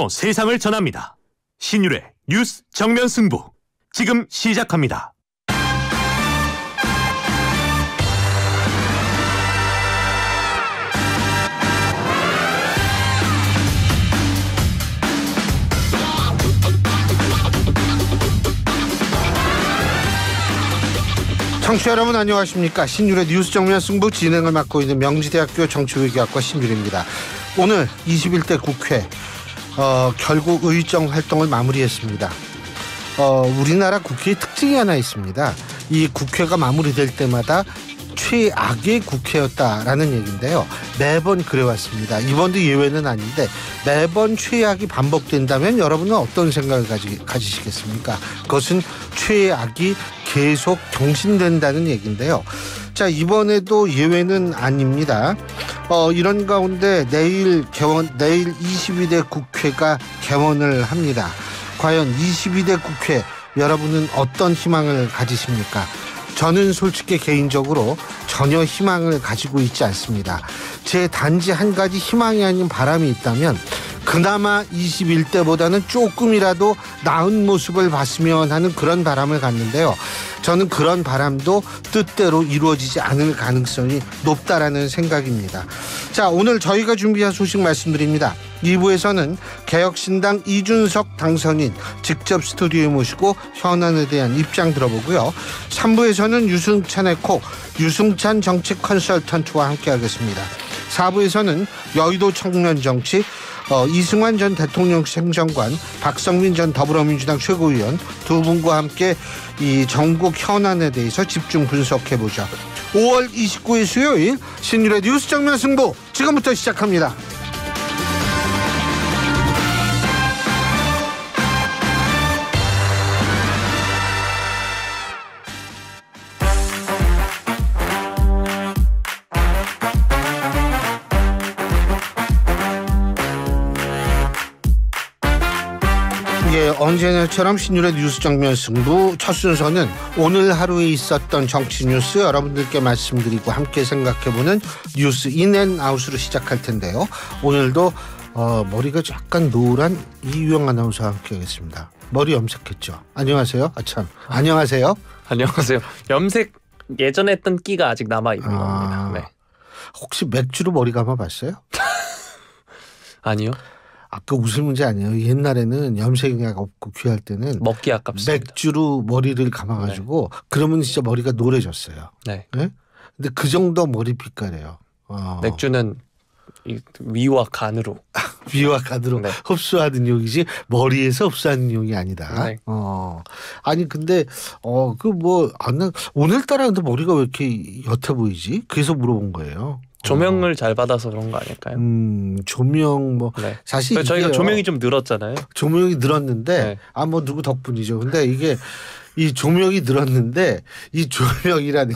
세상을 전합니다. 신율의 뉴스 정면 승부 지금 시작합니다. 청취자 여러분 안녕하십니까. 신율의 뉴스 정면 승부 진행을 맡고 있는 명지대학교 정치외교학과 신율입니다. 오늘 21대 국회 결국 의정 활동을 마무리했습니다. 우리나라 국회의 특징이 하나 있습니다. 이 국회가 마무리될 때마다 최악의 국회였다라는 얘기인데요. 매번 그래왔습니다. 이번도 예외는 아닌데 매번 최악이 반복된다면 여러분은 어떤 생각을 가지시겠습니까? 그것은 최악이 계속 경신된다는 얘기인데요. 자, 이번에도 예외는 아닙니다. 이런 가운데 내일 22대 국회가 개원을 합니다. 과연 22대 국회 여러분은 어떤 희망을 가지십니까? 저는 솔직히 개인적으로 전혀 희망을 가지고 있지 않습니다. 제 단지 한 가지 희망이 아닌 바람이 있다면 그나마 21대보다는 조금이라도 나은 모습을 봤으면 하는 그런 바람을 갖는데요. 저는 그런 바람도 뜻대로 이루어지지 않을 가능성이 높다라는 생각입니다. 자, 오늘 저희가 준비한 소식 말씀드립니다. 2부에서는 개혁신당 이준석 당선인 직접 스튜디오에 모시고 현안에 대한 입장 들어보고요. 3부에서는 유승찬의 코 유승찬 정치 컨설턴트와 함께하겠습니다. 4부에서는 여의도 청년 정치 이승환 전 대통령실 행정관, 박성민 전 더불어민주당 최고위원 두 분과 함께 이 전국 현안에 대해서 집중 분석해보죠. 5월 29일 수요일 신율의 뉴스 정면 승부 지금부터 시작합니다. 언제나처럼 신율의 뉴스 정면 승부 첫 순서는 오늘 하루에 있었던 정치 뉴스 여러분들께 말씀드리고 함께 생각해보는 뉴스 인앤아웃으로 시작할 텐데요. 오늘도 머리가 약간 노란 이유영 아나운서와 함께하겠습니다. 머리 염색했죠? 안녕하세요. 안녕하세요. 안녕하세요. 염색 예전에 했던 끼가 아직 남아있는 겁니다. 네. 혹시 맥주로 머리 감아봤어요? 아니요. 아까 웃을 문제 아니에요. 옛날에는 염색약 없고 귀할 때는 먹기 아깝습니다. 맥주로 머리를 감아가지고 네. 그러면 진짜 머리가 노래졌어요. 네. 네? 근데 그 정도 머리 빛깔이에요. 맥주는 위와 간으로 위와 간으로 네. 흡수하는 용이지 머리에서 흡수하는 용이 아니다. 네. 아니 근데 오늘따라 근데 머리가 왜 이렇게 옅어 보이지? 그래서 물어본 거예요. 조명을 잘 받아서 그런 거 아닐까요? 조명 네. 사실 저희가 조명이 좀 늘었잖아요. 조명이 늘었는데 네. 누구 덕분이죠. 근데 이 조명이 늘었는데 이 조명이라는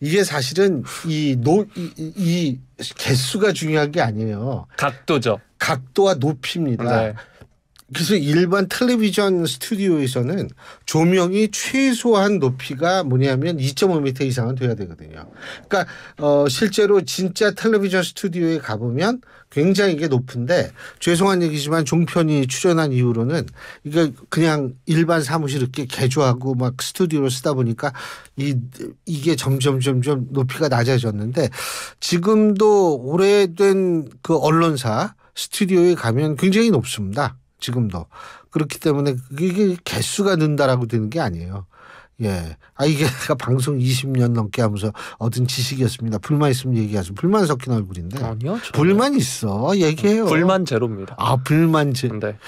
이게 사실은 이 개수가 중요한 게 아니에요. 각도죠. 각도와 높이입니다. 네. 그래서 일반 텔레비전 스튜디오에서는 조명이 최소한 높이가 뭐냐면 2.5m 이상은 돼야 되거든요. 그러니까 실제로 진짜 텔레비전 스튜디오에 가보면 굉장히 이게 높은데 죄송한 얘기지만 종편이 출연한 이후로는 이게 그냥 일반 사무실 이렇게 개조하고 막 스튜디오로 쓰다 보니까 이게 점점 높이가 낮아졌는데 지금도 오래된 그 언론사 스튜디오에 가면 굉장히 높습니다. 지금도. 그렇기 때문에 이게 개수가 는다라고 되는 게 아니에요. 예. 이게 내가 방송 20년 넘게 하면서 얻은 지식이었습니다. 불만 있으면 얘기하세요. 불만 섞인 얼굴인데. 아니요. 불만 있어. 얘기해요. 불만 제로입니다. 불만 제로. 네.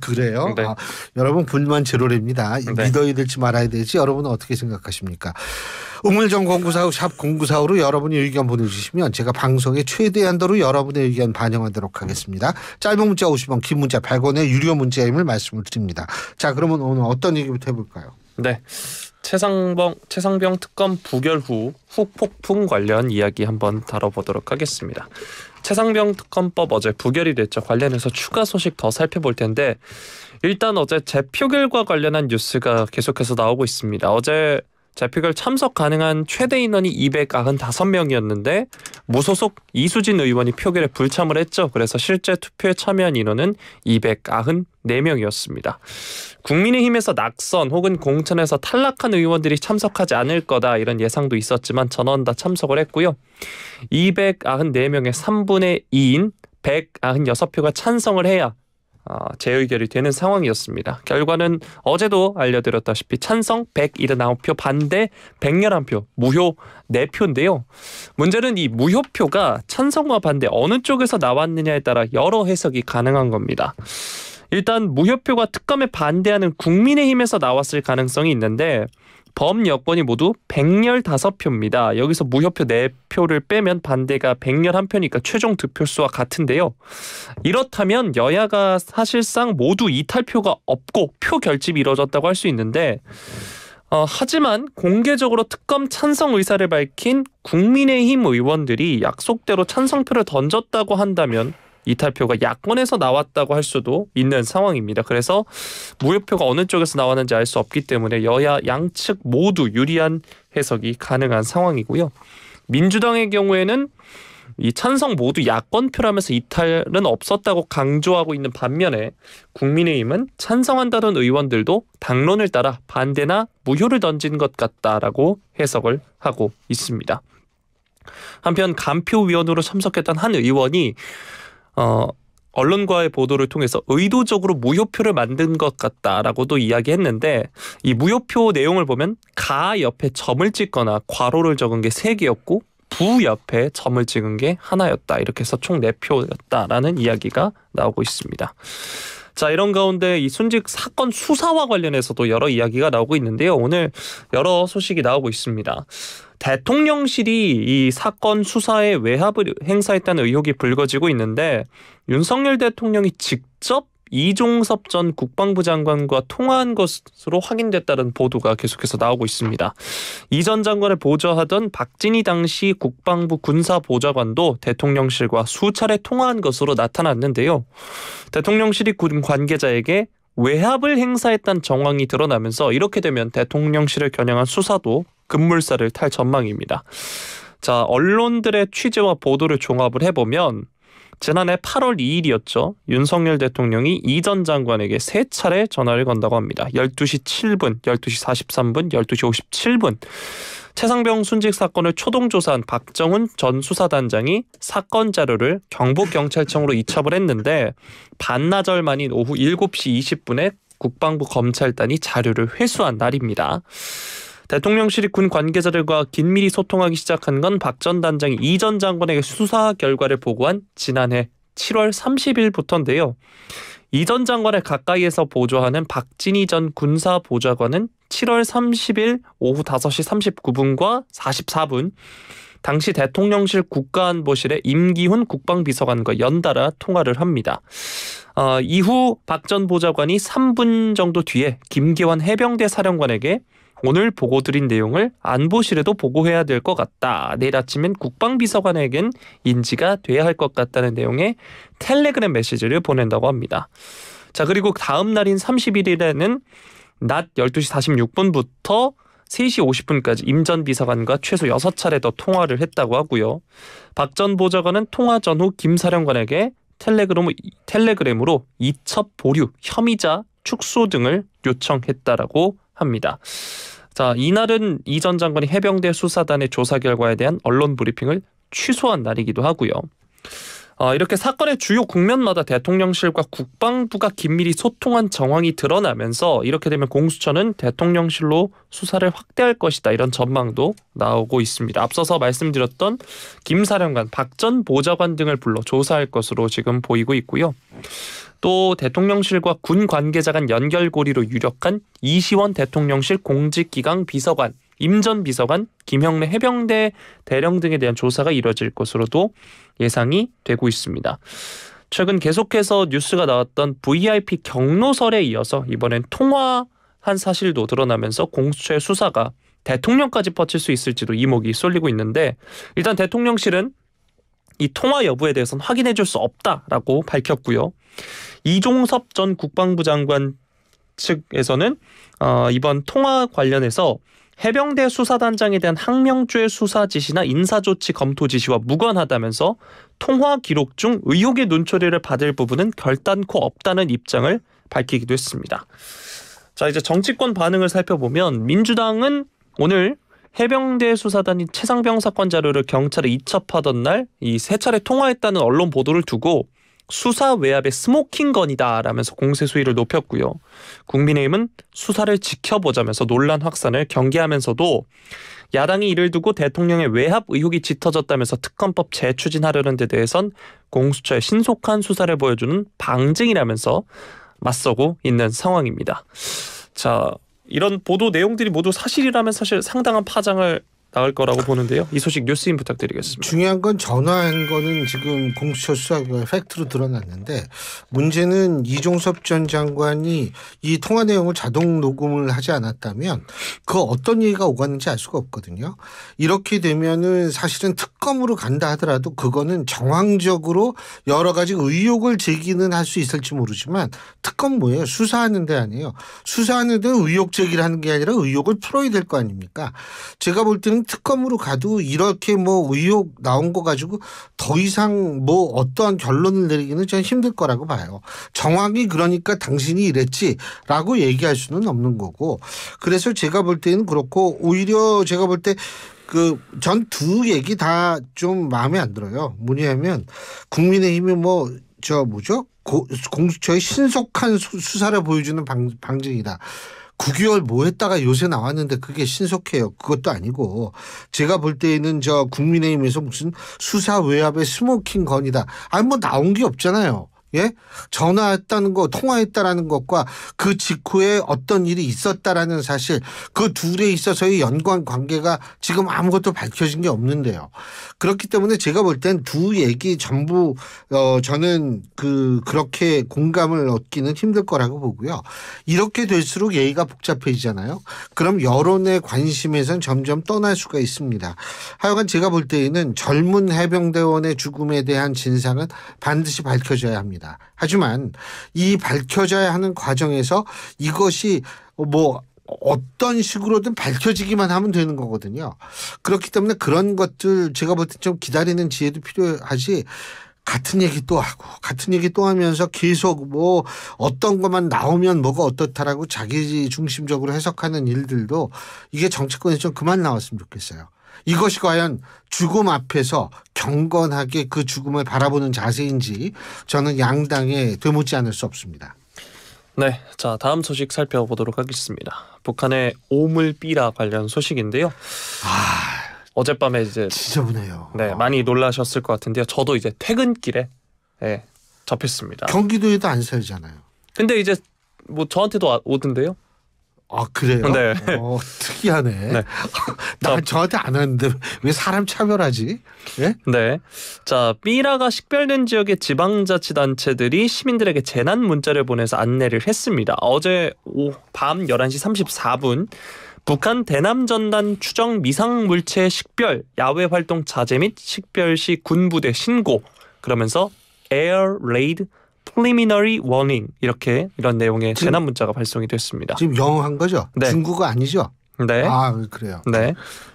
그래요? 네. 여러분 불만 제로랍니다. 네. 믿어야 될지 말아야 될지 여러분은 어떻게 생각하십니까? 우물정 0945 샵 0945로 여러분의 의견 보내주시면 제가 방송에 최대한도로 여러분의 의견 반영하도록 하겠습니다. 짧은 문자 50원, 긴 문자 100원의 유료 문자임을 말씀을 드립니다. 자, 그러면 오늘 어떤 얘기부터 해볼까요? 네. 최상병 특검 부결 후 후폭풍 관련 이야기 한번 다뤄보도록 하겠습니다. 최상병 특검법 어제 부결이 됐죠. 관련해서 추가 소식 더 살펴볼 텐데 일단 어제 재표결과 관련한 뉴스가 계속해서 나오고 있습니다. 어제 재표결 참석 가능한 최대 인원이 295명이었는데 무소속 이수진 의원이 표결에 불참을 했죠. 그래서 실제 투표에 참여한 인원은 294명이었습니다. 국민의힘에서 낙선 혹은 공천에서 탈락한 의원들이 참석하지 않을 거다 이런 예상도 있었지만 전원 다 참석을 했고요. 294명의 3분의 2인 196표가 찬성을 해야 재의결이 되는 상황이었습니다. 결과는 어제도 알려드렸다시피 찬성 179표, 반대 111표, 무효 4표인데요. 문제는 이 무효표가 찬성과 반대 어느 쪽에서 나왔느냐에 따라 여러 해석이 가능한 겁니다. 일단 무효표가 특검에 반대하는 국민의힘에서 나왔을 가능성이 있는데 범여권이 모두 115표입니다. 여기서 무효표 4표를 빼면 반대가 111표니까 최종 득표수와 같은데요. 이렇다면 여야가 사실상 모두 이탈표가 없고 표 결집이 이뤄졌다고 할 수 있는데 하지만 공개적으로 특검 찬성 의사를 밝힌 국민의힘 의원들이 약속대로 찬성표를 던졌다고 한다면 이탈표가 야권에서 나왔다고 할 수도 있는 상황입니다. 그래서 무효표가 어느 쪽에서 나왔는지 알 수 없기 때문에 여야 양측 모두 유리한 해석이 가능한 상황이고요. 민주당의 경우에는 이 찬성 모두 야권표라면서 이탈은 없었다고 강조하고 있는 반면에 국민의힘은 찬성한다던 의원들도 당론을 따라 반대나 무효를 던진 것 같다라고 해석을 하고 있습니다. 한편 간표위원으로 참석했던 한 의원이 언론과의 보도를 통해서 의도적으로 무효표를 만든 것 같다라고도 이야기했는데 이 무효표 내용을 보면 가 옆에 점을 찍거나 괄호를 적은 게 3개였고 부 옆에 점을 찍은 게 하나였다. 이렇게 해서 총 4표였다라는 이야기가 나오고 있습니다. 자, 이런 가운데 이 순직 사건 수사와 관련해서도 여러 이야기가 나오고 있는데요. 오늘 여러 소식이 나오고 있습니다. 대통령실이 이 사건 수사에 외압을 행사했다는 의혹이 불거지고 있는데 윤석열 대통령이 직접 이종섭 전 국방부 장관과 통화한 것으로 확인됐다는 보도가 계속해서 나오고 있습니다. 이 전 장관을 보좌하던 박진희 당시 국방부 군사보좌관도 대통령실과 수차례 통화한 것으로 나타났는데요. 대통령실이 군 관계자에게 외압을 행사했다는 정황이 드러나면서 이렇게 되면 대통령실을 겨냥한 수사도 급물살을 탈 전망입니다. 자, 언론들의 취재와 보도를 종합을 해보면 지난해 8월 2일이었죠. 윤석열 대통령이 이 전 장관에게 3차례 전화를 건다고 합니다. 12시 7분, 12시 43분, 12시 57분. 최상병 순직 사건을 초동조사한 박정훈 전 수사단장이 사건 자료를 경북경찰청으로 이첩을 했는데 반나절 만인 오후 7시 20분에 국방부 검찰단이 자료를 회수한 날입니다. 대통령실이 군 관계자들과 긴밀히 소통하기 시작한 건 박 전 단장이 이 전 장관에게 수사 결과를 보고한 지난해 7월 30일부터인데요. 이 전 장관을 가까이에서 보좌하는 박진희 전 군사보좌관은 7월 30일 오후 5시 39분과 44분 당시 대통령실 국가안보실의 임기훈 국방비서관과 연달아 통화를 합니다. 이후 박 전 보좌관이 3분 정도 뒤에 김계환 해병대 사령관에게 오늘 보고드린 내용을 안보실에도 보고해야 될 것 같다. 내일 아침엔 국방비서관에겐 인지가 돼야 할 것 같다는 내용의 텔레그램 메시지를 보낸다고 합니다. 자, 그리고 다음 날인 31일에는 낮 12시 46분부터 3시 50분까지 임 전 비서관과 최소 6차례 더 통화를 했다고 하고요. 박 전 보좌관은 통화 전후 김 사령관에게 텔레그램으로 이첩 보류, 혐의자 축소 등을 요청했다라고 합니다. 자, 이날은 이 전 장관이 해병대 수사단의 조사 결과에 대한 언론 브리핑을 취소한 날이기도 하고요. 이렇게 사건의 주요 국면마다 대통령실과 국방부가 긴밀히 소통한 정황이 드러나면서 이렇게 되면 공수처는 대통령실로 수사를 확대할 것이다. 이런 전망도 나오고 있습니다. 앞서서 말씀드렸던 김 사령관, 박 전 보좌관 등을 불러 조사할 것으로 지금 보이고 있고요. 또 대통령실과 군 관계자 간 연결고리로 유력한 이시원 대통령실 공직기강 비서관, 임 전 비서관, 김형래 해병대 대령 등에 대한 조사가 이뤄질 것으로도 예상이 되고 있습니다. 최근 계속해서 뉴스가 나왔던 VIP 경로설에 이어서 이번엔 통화한 사실도 드러나면서 공수처의 수사가 대통령까지 뻗칠 수 있을지도 이목이 쏠리고 있는데 일단 대통령실은 이 통화 여부에 대해서는 확인해 줄 수 없다라고 밝혔고요. 이종섭 전 국방부 장관 측에서는 이번 통화 관련해서 해병대 수사단장에 대한 항명죄 수사 지시나 인사조치 검토 지시와 무관하다면서 통화 기록 중 의혹의 눈초리를 받을 부분은 결단코 없다는 입장을 밝히기도 했습니다. 자, 이제 정치권 반응을 살펴보면 민주당은 오늘 해병대 수사단이 최상병 사건 자료를 경찰에 이첩하던 날 이 세 차례 통화했다는 언론 보도를 두고 수사 외압의 스모킹건이다라면서 공세 수위를 높였고요. 국민의힘은 수사를 지켜보자면서 논란 확산을 경계하면서도 야당이 이를 두고 대통령의 외압 의혹이 짙어졌다면서 특검법 재추진하려는 데 대해선 공수처의 신속한 수사를 보여주는 방증이라면서 맞서고 있는 상황입니다. 자, 이런 보도 내용들이 모두 사실이라면 사실 상당한 파장을 나갈 거라고 보는데요. 이 소식 뉴스인 부탁드리겠습니다. 중요한 건 전화한 거는 지금 공수처 수사가 팩트로 드러났는데 문제는 이종섭 전 장관이 이 통화 내용을 자동 녹음을 하지 않았다면 그 어떤 얘기가 오갔는지 알 수가 없거든요. 이렇게 되면은 사실은 특검으로 간다 하더라도 그거는 정황적으로 여러 가지 의혹을 제기는 할 수 있을지 모르지만 특검 뭐예요? 수사하는 데 아니에요. 수사하는 데 의혹 제기를 하는 게 아니라 의혹을 풀어야 될 거 아닙니까? 제가 볼 때는 특검으로 가도 이렇게 뭐 의혹 나온 거 가지고 더 이상 뭐 어떠한 결론을 내리기는 전 힘들 거라고 봐요. 정황이 그러니까 당신이 이랬지라고 얘기할 수는 없는 거고 그래서 제가 볼 때는 그렇고 오히려 제가 볼 때 그 전 두 얘기 다 좀 마음에 안 들어요. 뭐냐면 국민의힘이 공수처의 신속한 수사를 보여주는 방증이다. 9개월 뭐 했다가 요새 나왔는데 그게 신속해요. 그것도 아니고 제가 볼 때에는 국민의힘에서 무슨 수사 외압의 스모킹 건이다. 아니 뭐 나온 게 없잖아요. 예? 전화했다는 거, 통화했다라는 것과 그 직후에 어떤 일이 있었다라는 사실 그 둘에 있어서의 연관 관계가 지금 아무것도 밝혀진 게 없는데요. 그렇기 때문에 제가 볼 땐 두 얘기 전부 저는 그렇게 공감을 얻기는 힘들 거라고 보고요. 이렇게 될수록 얘기가 복잡해지잖아요. 그럼 여론의 관심에선 점점 떠날 수가 있습니다. 하여간 제가 볼 때에는 젊은 해병대원의 죽음에 대한 진상은 반드시 밝혀져야 합니다. 하지만 이 밝혀져야 하는 과정에서 이것이 뭐 어떤 식으로든 밝혀지기만 하면 되는 거거든요. 그렇기 때문에 그런 것들 제가 볼 때 좀 기다리는 지혜도 필요하지 같은 얘기 또 하고 같은 얘기 또 하면서 계속 뭐 어떤 것만 나오면 뭐가 어떻다라고 자기 중심적으로 해석하는 일들도 이게 정치권에 좀 그만 나왔으면 좋겠어요. 이것이 과연 죽음 앞에서 경건하게 그 죽음을 바라보는 자세인지 저는 양당에 되묻지 않을 수 없습니다. 네, 자 다음 소식 살펴보도록 하겠습니다. 북한의 오물비라 관련 소식인데요. 어젯밤에 이제 지저분해요. 네, 많이 놀라셨을 것 같은데요. 저도 이제 퇴근길에 접했습니다. 경기도에도 안 살잖아요. 근데 이제 뭐 저한테도 오던데요. 아 그래요? 네. 특이하네. 네. 난 저한테 안 왔는데 왜 사람 차별하지? 예? 네. 자, 삐라가 식별된 지역의 지방자치단체들이 시민들에게 재난 문자를 보내서 안내를 했습니다. 어제 밤 11시 34분 북한 대남전단 추정 미상물체 식별, 야외 활동 자제 및 식별 시 군부대 신고 그러면서 Air Raid Preliminary Warning 이런 내용의 재난 문자가 발송이 됐습니다. 지금 영어한 거죠? 네. 중국어 아니죠? 네. 아 그래요. 네.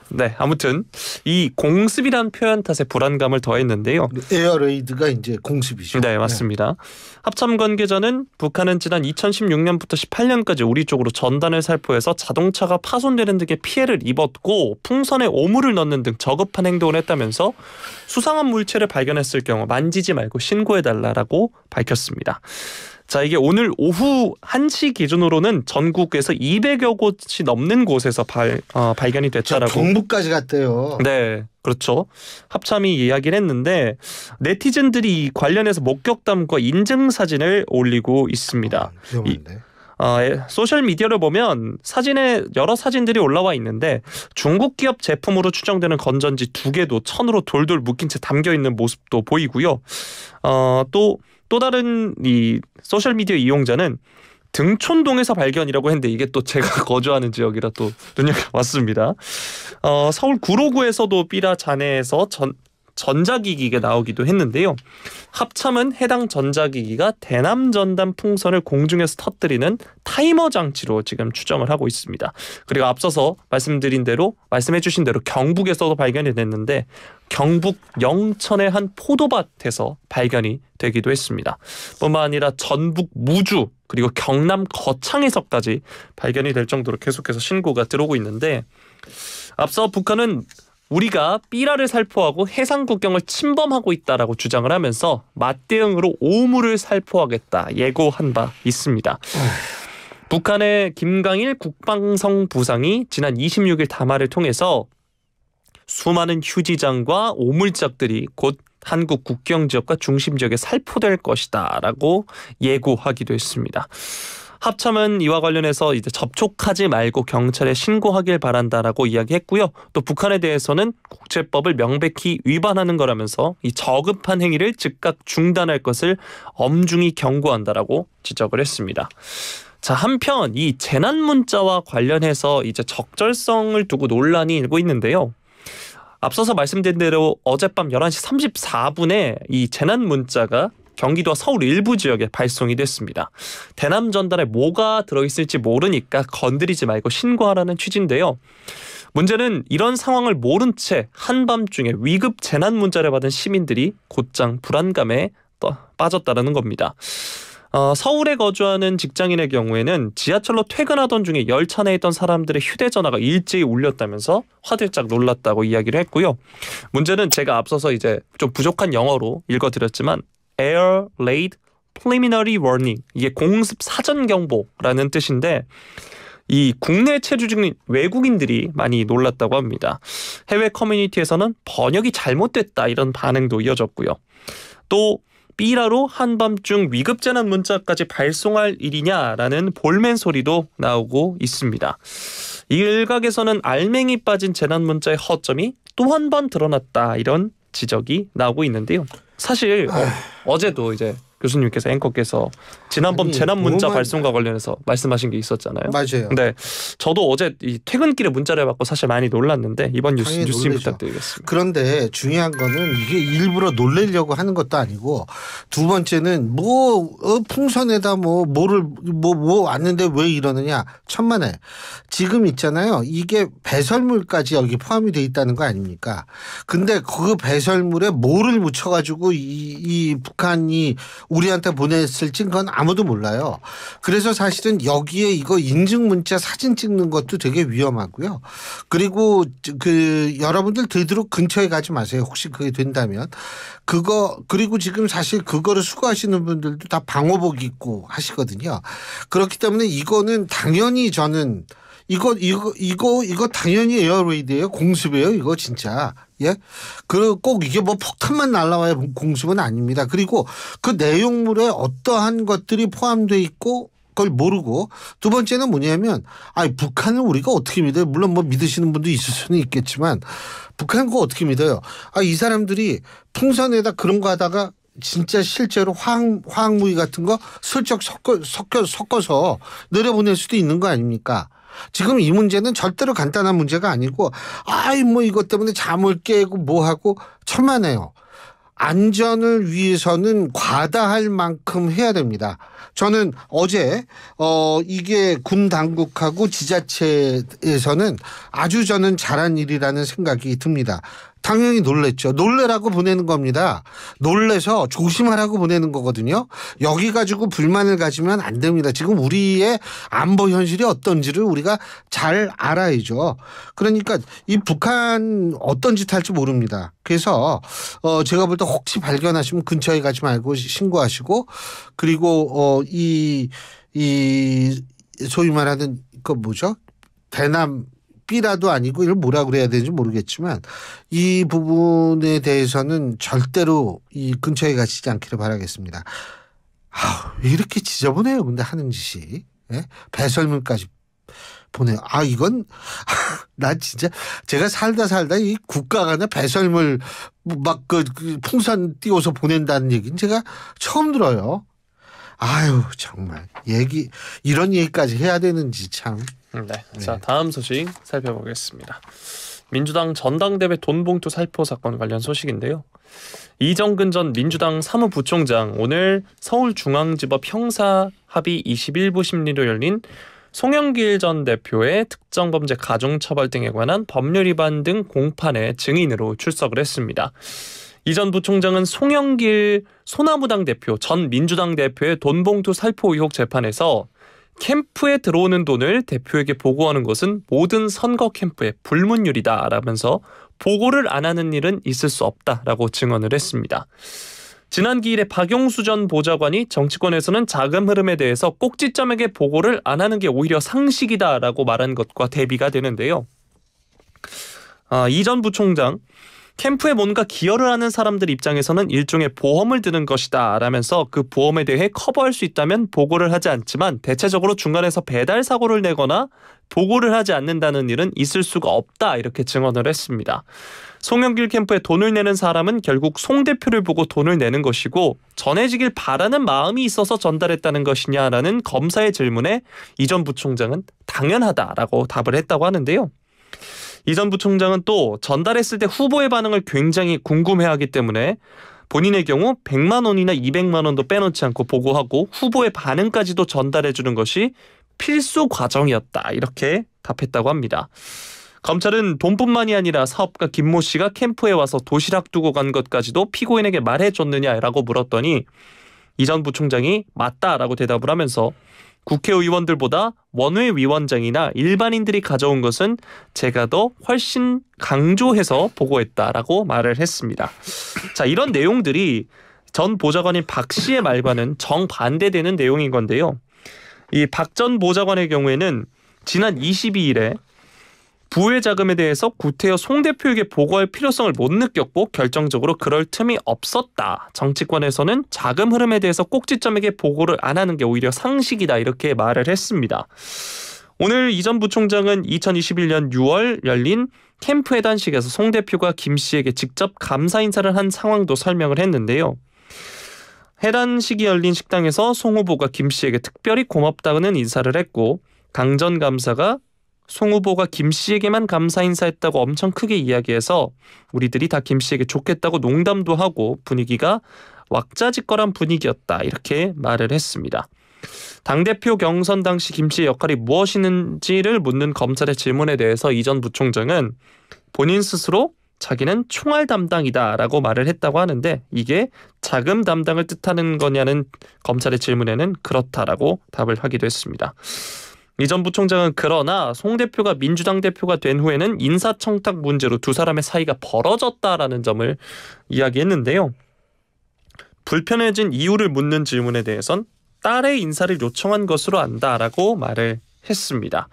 네. 아무튼 이 공습이란 표현 탓에 불안감을 더했는데요. 에어레이드가 이제 공습이죠. 네, 맞습니다. 합참 관계자는 북한은 지난 2016년부터 18년까지 우리 쪽으로 전단을 살포해서 자동차가 파손되는 등의 피해를 입었고 풍선에 오물을 넣는 등 저급한 행동을 했다면서 수상한 물체를 발견했을 경우 만지지 말고 신고해달라고 밝혔습니다. 자, 이게 오늘 오후 1시 기준으로는 전국에서 200여 곳이 넘는 곳에서 발견이 됐다라고. 경북까지 갔대요. 네, 그렇죠. 합참이 이야기를 했는데 네티즌들이 관련해서 목격담과 인증 사진을 올리고 있습니다. 소셜 미디어를 보면 사진에 여러 사진들이 올라와 있는데 중국 기업 제품으로 추정되는 건전지 2개도 천으로 돌돌 묶인 채 담겨 있는 모습도 보이고요. 또 다른 이 소셜 미디어 이용자는 등촌동에서 발견이라고 했는데 이게 또 제가 거주하는 지역이라 또 눈여겨봤습니다. 서울 구로구에서도 삐라 잔해에서 전자기기가 나오기도 했는데요. 합참은 해당 전자기기가 대남전단 풍선을 공중에서 터뜨리는 타이머 장치로 지금 추정을 하고 있습니다. 그리고 앞서서 말씀해주신 대로 경북에서도 발견이 됐는데 경북 영천의 한 포도밭에서 발견이 되기도 했습니다. 뿐만 아니라 전북 무주 그리고 경남 거창에서까지 발견이 될 정도로 계속해서 신고가 들어오고 있는데 앞서 북한은 우리가 삐라를 살포하고 해상 국경을 침범하고 있다라고 주장을 하면서 맞대응으로 오물을 살포하겠다 예고한 바 있습니다. 북한의 김강일 국방성 부상이 지난 26일 담화를 통해서 수많은 휴지장과 오물짝들이 곧 한국 국경 지역과 중심 지역에 살포될 것이다 라고 예고하기도 했습니다. 합참은 이와 관련해서 이제 접촉하지 말고 경찰에 신고하길 바란다라고 이야기했고요. 또 북한에 대해서는 국제법을 명백히 위반하는 거라면서 이 저급한 행위를 즉각 중단할 것을 엄중히 경고한다라고 지적을 했습니다. 자, 한편 이 재난 문자와 관련해서 이제 적절성을 두고 논란이 일고 있는데요. 앞서서 말씀드린 대로 어젯밤 11시 34분에 이 재난 문자가 경기도와 서울 일부 지역에 발송이 됐습니다. 대남 전단에 뭐가 들어있을지 모르니까 건드리지 말고 신고하라는 취지인데요. 문제는 이런 상황을 모른 채 한밤중에 위급 재난 문자를 받은 시민들이 곧장 불안감에 빠졌다는 겁니다. 서울에 거주하는 직장인의 경우에는 지하철로 퇴근하던 중에 열차 내에 있던 사람들의 휴대전화가 일제히 울렸다면서 화들짝 놀랐다고 이야기를 했고요. 문제는 제가 앞서서 이제 좀 부족한 영어로 읽어드렸지만 Air Laid Preliminary Warning, 이게 공습 사전 경보라는 뜻인데 이 국내에 체류 중인 외국인들이 많이 놀랐다고 합니다. 해외 커뮤니티에서는 번역이 잘못됐다 이런 반응도 이어졌고요. 또 삐라로 한밤중 위급재난 문자까지 발송할 일이냐라는 볼멘 소리도 나오고 있습니다. 일각에서는 알맹이 빠진 재난 문자의 허점이 또 한 번 드러났다 이런 지적이 나오고 있는데요. 사실 어제도 이제 교수님께서 앵커께서 지난번 재난 문자 발송과 관련해서 말씀하신 게 있었잖아요. 맞아요. 근데 저도 어제 이 퇴근길에 문자를 받고 사실 많이 놀랐는데 이번 뉴스 부탁드리겠습니다. 그런데 중요한 거는 이게 일부러 놀래려고 하는 것도 아니고 두 번째는 풍선에다 뭐를 왔는데 왜 이러느냐 천만에 지금 있잖아요. 이게 배설물까지 여기 포함이 돼 있다는 거 아닙니까? 근데 그 배설물에 뭐를 묻혀가지고 이 북한이 우리한테 보냈을지 그건 아무도 몰라요. 그래서 사실은 여기에 이거 인증 문자 사진 찍는 것도 되게 위험하고요. 그리고 여러분들 되도록 근처에 가지 마세요. 혹시 그게 된다면. 그리고 지금 사실 그거를 수거하시는 분들도 다 방호복 입고 하시거든요. 그렇기 때문에 이거는 당연히 저는 이거 당연히 에어레이드예요. 공습이에요. 이거 진짜. 예? 꼭 이게 폭탄만 날라와야 공습은 아닙니다. 그리고 그 내용물에 어떠한 것들이 포함되어 있고 그걸 모르고 두 번째는 뭐냐면 북한을 우리가 어떻게 믿어요? 물론 믿으시는 분도 있을 수는 있겠지만 북한 그거 어떻게 믿어요? 이 사람들이 풍선에다 그런 거 하다가 진짜 실제로 화학무기 같은 거 슬쩍 섞어서 내려보낼 수도 있는 거 아닙니까? 지금 이 문제는 절대로 간단한 문제가 아니고 이것 때문에 잠을 깨고 뭐하고 천만에요. 안전을 위해서는 과다할 만큼 해야 됩니다. 저는 어제 이게 군 당국하고 지자체에서는 아주 저는 잘한 일이라는 생각이 듭니다. 당연히 놀랬죠. 놀래라고 보내는 겁니다. 놀래서 조심하라고 보내는 거거든요. 여기 가지고 불만을 가지면 안 됩니다. 지금 우리의 안보 현실이 어떤지를 우리가 잘 알아야죠. 그러니까 이 북한 어떤 짓 할지 모릅니다. 그래서 제가 볼 때 혹시 발견하시면 근처에 가지 말고 신고하시고 그리고 이 소위 말하는 대남 삐라도 아니고 이걸 뭐라 그래야 되는지 모르겠지만 이 부분에 대해서는 절대로 이 근처에 가시지 않기를 바라겠습니다. 왜 이렇게 지저분해요. 근데 하는 짓이. 예? 배설물까지 보내요. 이건 나 진짜 제가 살다 이 국가 간에 배설물 풍선 띄워서 보낸다는 얘기는 제가 처음 들어요. 정말 이런 얘기까지 해야 되는지 참. 네. 자, 다음 소식 살펴보겠습니다. 민주당 전당대회 돈봉투 살포 사건 관련 소식인데요. 이정근 전 민주당 사무부총장 오늘 서울중앙지법 형사합의 21부 심리로 열린 송영길 전 대표의 특정범죄 가중처벌 등에 관한 법률 위반 등 공판에 증인으로 출석을 했습니다. 이 전 부총장은 송영길 소나무당 대표 전 민주당 대표의 돈봉투 살포 의혹 재판에서 캠프에 들어오는 돈을 대표에게 보고하는 것은 모든 선거 캠프의 불문율이다 라면서 보고를 안 하는 일은 있을 수 없다라고 증언을 했습니다. 지난 기일에 박용수 전 보좌관이 정치권에서는 자금 흐름에 대해서 꼭지점에게 보고를 안 하는 게 오히려 상식이다라고 말한 것과 대비가 되는데요. 이 전 부총장 캠프에 뭔가 기여를 하는 사람들 입장에서는 일종의 보험을 드는 것이다 라면서 그 보험에 대해 커버할 수 있다면 보고를 하지 않지만 대체적으로 중간에서 배달 사고를 내거나 보고를 하지 않는다는 일은 있을 수가 없다 이렇게 증언을 했습니다. 송영길 캠프에 돈을 내는 사람은 결국 송 대표를 보고 돈을 내는 것이고 전해지길 바라는 마음이 있어서 전달했다는 것이냐라는 검사의 질문에 이 전 부총장은 당연하다라고 답을 했다고 하는데요. 이 전 부총장은 또 전달했을 때 후보의 반응을 굉장히 궁금해하기 때문에 본인의 경우 100만 원이나 200만 원도 빼놓지 않고 보고하고 후보의 반응까지도 전달해주는 것이 필수 과정이었다 이렇게 답했다고 합니다. 검찰은 돈뿐만이 아니라 사업가 김모 씨가 캠프에 와서 도시락 두고 간 것까지도 피고인에게 말해줬느냐라고 물었더니 이 전 부총장이 맞다라고 대답을 하면서 국회의원들보다 원외 위원장이나 일반인들이 가져온 것은 제가 더 훨씬 강조해서 보고했다라고 말을 했습니다. 자, 이런 내용들이 전 보좌관인 박 씨의 말과는 정반대되는 내용인 건데요. 이 박 전 보좌관의 경우에는 지난 22일에 부의 자금에 대해서 구태여 송 대표에게 보고할 필요성을 못 느꼈고 결정적으로 그럴 틈이 없었다. 정치권에서는 자금 흐름에 대해서 꼭지점에게 보고를 안 하는 게 오히려 상식이다 이렇게 말을 했습니다. 오늘 이 전 부총장은 2021년 6월 열린 캠프 회단식에서 송 대표가 김 씨에게 직접 감사 인사를 한 상황도 설명을 했는데요. 회단식이 열린 식당에서 송 후보가 김 씨에게 특별히 고맙다는 인사를 했고 강 전 감사가 송 후보가 김 씨에게만 감사 인사했다고 엄청 크게 이야기해서 우리들이 다 김 씨에게 좋겠다고 농담도 하고 분위기가 왁자지껄한 분위기였다 이렇게 말을 했습니다. 당대표 경선 당시 김 씨의 역할이 무엇이는지를 묻는 검찰의 질문에 대해서 이 전 부총장은 본인 스스로 자기는 총알 담당이다라고 말을 했다고 하는데 이게 자금 담당을 뜻하는 거냐는 검찰의 질문에는 그렇다라고 답을 하기도 했습니다. 이 전 부총장은 그러나 송 대표가 민주당 대표가 된 후에는 인사청탁 문제로 두 사람의 사이가 벌어졌다라는 점을 이야기했는데요. 불편해진 이유를 묻는 질문에 대해선 딸의 인사를 요청한 것으로 안다라고 말을 했습니다.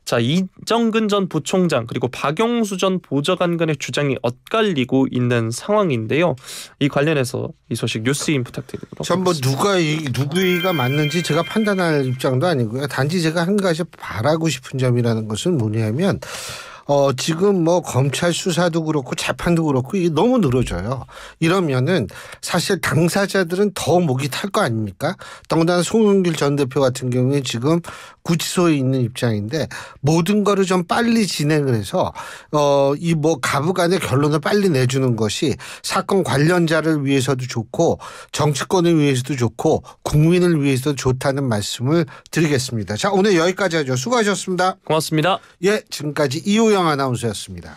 자, 이정근 전 부총장 그리고 박용수 전 보좌관 간의 주장이 엇갈리고 있는 상황인데요. 이 관련해서 이 소식 뉴스인 부탁드리도록 전 뭐 하겠습니다. 누구가 맞는지 제가 판단할 입장도 아니고요. 단지 제가 한 가지 바라고 싶은 점이라는 것은 뭐냐면 지금 뭐 검찰 수사도 그렇고 재판도 그렇고 이게 너무 늘어져요. 이러면은 사실 당사자들은 더 목이 탈 거 아닙니까? 더군다나 송영길 전 대표 같은 경우에 지금 구치소에 있는 입장인데 모든 거를 좀 빨리 진행을 해서 이 뭐 가부간의 결론을 빨리 내주는 것이 사건 관련자를 위해서도 좋고 정치권을 위해서도 좋고 국민을 위해서도 좋다는 말씀을 드리겠습니다. 자, 오늘 여기까지 하죠. 수고하셨습니다. 고맙습니다. 예, 지금까지 이호영 아나운서였습니다.